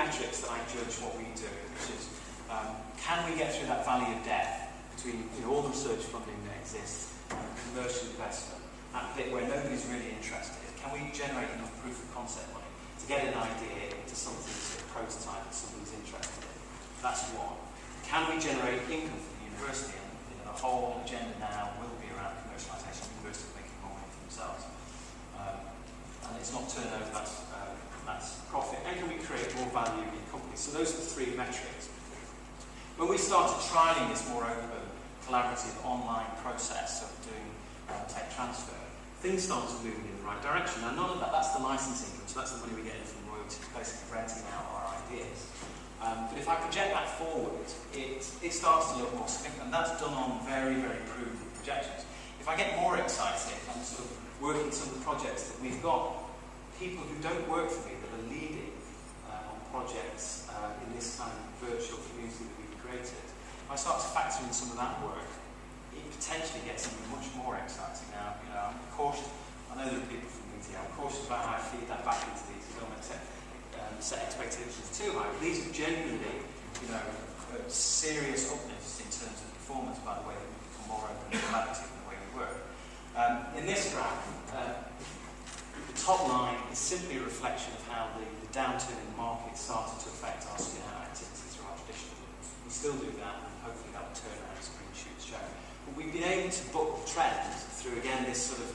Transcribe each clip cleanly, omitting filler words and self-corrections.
metrics that I judge what we do, which is can we get through that valley of death between all the research funding that exists and commercial investment, that bit where nobody's really interested. Can we generate enough proof of concept money to get an idea into something sort of prototype that somebody's interested in? That's one. Can we generate income for the university? And the whole agenda now will be around commercialisation. Universities making more money for themselves. And it's not turnover, that's profit. And can we create more value in companies? So those are the three metrics. When we started trialling this more open, collaborative, online process of doing tech transfer, things started moving in the right direction. Now, none of that's the licensing income, so that's the money we get in from royalties, basically renting out our ideas. But if I project that forward, it starts to look more significant, and that's done on very, very proven projections. If I get more excited, I'm sort of working some of the projects that we've got, people who don't work for me that are leading on projects in this kind of virtual community that we've created. If I start to factor in some of that work, it potentially gets something much more exciting. Now, I'm cautious. I know there are people from media. I'm cautious about how I feed that back into these. I don't want to set expectations too high. But these are genuinely, serious uplifts in terms of performance. By the way, that we become more open and collaborative in the way we work. In this graph, the top line is simply a reflection of how the downturn in the market started to affect our spin-out activities through our traditional routes. We still do that, and hopefully that will turn around as green shoots show. But we've been able to book trends through, again, this sort of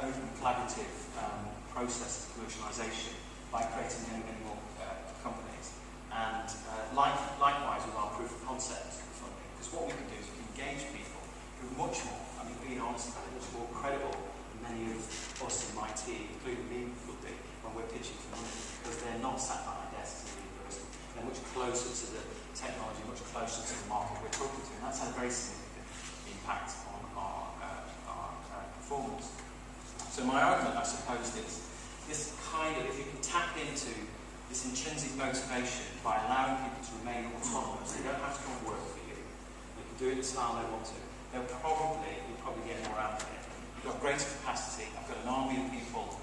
open, collaborative process of commercialisation by creating many more companies. And likewise with our proof of concept funding, because what we can do is we can engage people who are much more, being honest about it, much more credible than many of us in my team, including me, would be when we're pitching for money, because they're not sat behind desks in the university. They're much closer to the technology, much closer to the market we're talking to, and that's had a very significant impact on our performance. So my argument, I suppose, is this kind of, if you can tap into this intrinsic motivation by allowing people to remain autonomous, they don't have to come and work for you, they can do it in the style they want to, you'll probably get more out of it. You've got greater capacity. I've got an army of people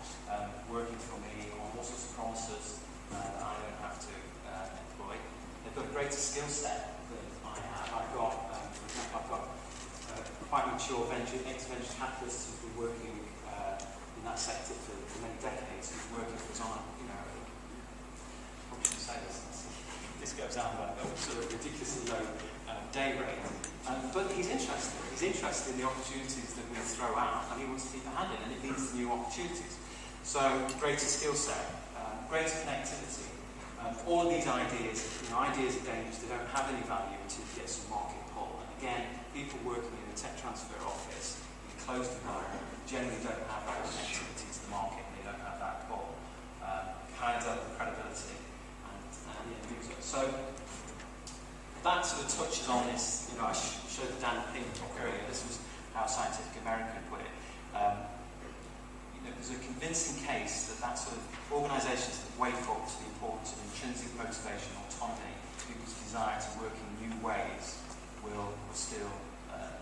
working for me on all sorts of promises that I don't have to employ. They've got a greater skill set than I have. I've got, for example, quite mature ex-venture capitalists who've been working in that sector for many decades, who's working for us on, probably shouldn't say this goes out about a sort of ridiculously low day rate. But he's interested. He's interested in the opportunities that we throw out, and he wants to keep a hand in, and it leads to new opportunities. So, greater skill set, greater connectivity. All of these ideas, ideas are dangerous. They don't have any value until you get some market pull. And again, people working in a tech transfer office in a closed environment generally don't have that connectivity to the market. They don't have that pull. Kind of credibility and so. That sort of touches on this, I showed the Dan Pink talk earlier, this was how Scientific American put it. There's a convincing case that sort of organisations that wake up to the importance of intrinsic motivation, autonomy, people's desire to work in new ways will still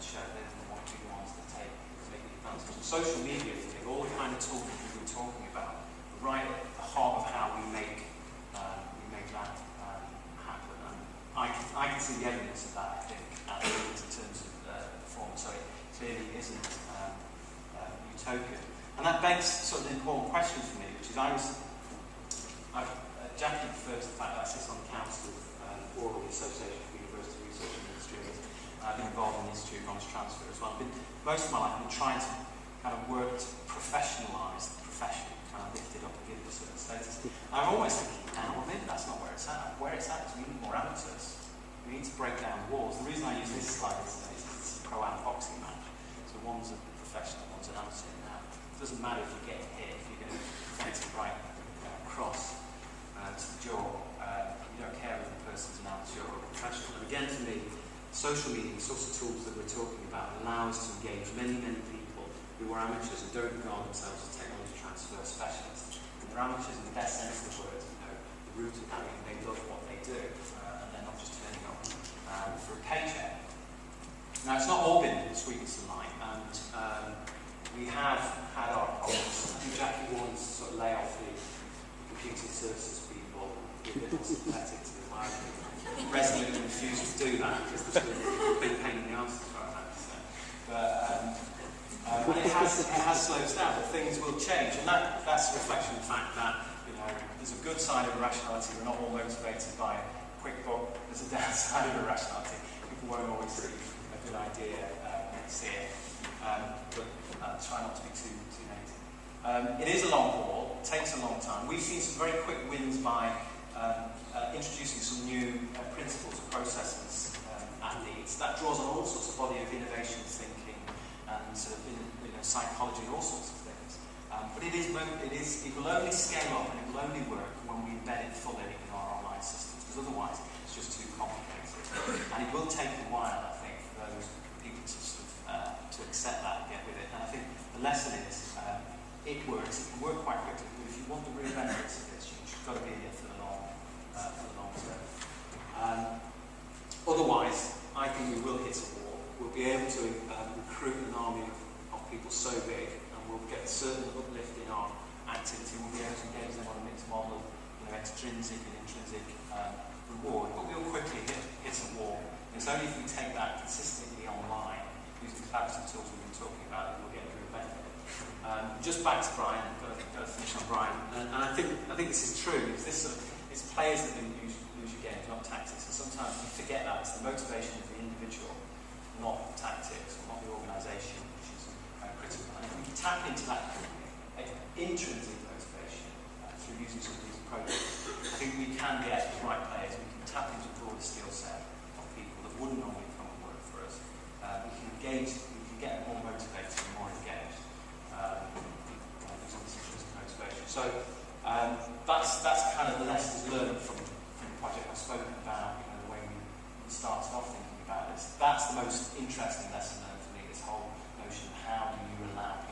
show they're the ones that take the advantage. And social media, all the kind of tools that we've been talking about, right at the heart of how we make that happen. And I can see the evidence of that, I think, in terms of performance. So it clearly isn't utopian. And that begs sort of an important question for me, which is Jackie refers to the fact that I sit on the council of the Association for University Research and Industry. I've been involved in the Institute of Knowledge Transfer as well. Most of my life I've been trying to kind of work to professionalise the profession, kind of lift it up and give it a certain status. And I'm always thinking, well, maybe that's not where it's at. Where it's at is we need more amateurs. We need to break down walls. The reason I use this slide is it's a pro-am boxing match. So one's a professional, one's an amateur. Now, it doesn't matter if you get hit, if you're going to get it right across to the jaw. You don't care if the person's an amateur or a professional. And again, for me, social media, the sorts of tools that we're talking about, allow us to engage many people who are amateurs and don't regard themselves as technology transfer specialists. And they're amateurs in the best sense of the word. The root of that, they love what they do, and they're not just turning up for a paycheck. Now, it's not all been sweetness and light, and we have had our problems. I think Jackie Warren's sort of lay off the computing services people, the a bit more sympathetic to the environment. Resolutely refuse to do that because there's a big pain in the arse as far as that. So. But it has slowed us down, but things will change, and that's a reflection of the fact that there's a good side of irrationality. We're not all motivated by a quick buck. There's a downside of irrationality. People won't always see a good idea when they see it, but try not to be too negative. It is a long haul. It takes a long time. We've seen some very quick wins by introducing some new principles and processes at Leeds. That draws on all sorts of body of innovation thinking and sort of psychology and all sorts of things. But it will only scale up and it will only work when we embed it fully in our online systems, because otherwise it's just too complicated. And it will take a while, I think, for those people to sort of to accept that and get with it. And I think the lesson is it works. It can work quite quickly, but if you want the real benefits of this, you've got to be in it for the long term. Otherwise, I think we will hit a wall. We'll be able to recruit an army of people so big, and we'll get a certain uplift in our activity. We'll be able to engage them on a mixed model, extrinsic and intrinsic reward, but we'll quickly hit a wall. And it's only if we take that consistently online, using the collaborative tools we've been talking about, that we'll get a real benefit. Just back to Brian, got to finish on Brian, and I think this is true. It's players that lose your games, not tactics, and sometimes you forget that it's the motivation of the individual, not the tactics or not the organisation, which is critical. And if we can tap into that intrinsic motivation through using some of these approaches, I think we can get the right players. We can tap into a broader skill set of people that wouldn't normally come and work for us. We can engage, we can get them more motivated and more engaged using this intrinsic motivation. So that's kind of the lessons learned from the project I've spoken about, the way we started off thinking about this. That's the most interesting lesson learned for me, this whole notion of how do you allow people